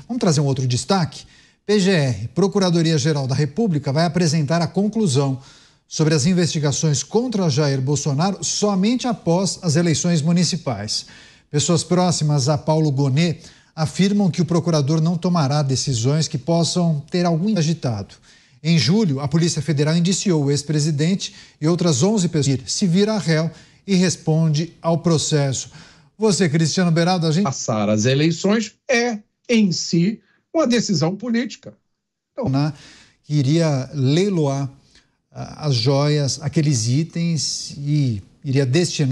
Vamos trazer um outro destaque? PGR, Procuradoria-Geral da República, vai apresentar a conclusão sobre as investigações contra Jair Bolsonaro somente após as eleições municipais. Pessoas próximas a Paulo Gonet afirmam que o procurador não tomará decisões que possam ter algum agitado. Em julho, a Polícia Federal indiciou o ex-presidente e outras 11 pessoas. Se vira réu e responde ao processo. Você, Cristiano Beraldo, a gente... Passar as eleições é, em si, uma decisão política. Então, que iria leiloar as joias, aqueles itens e iria destinar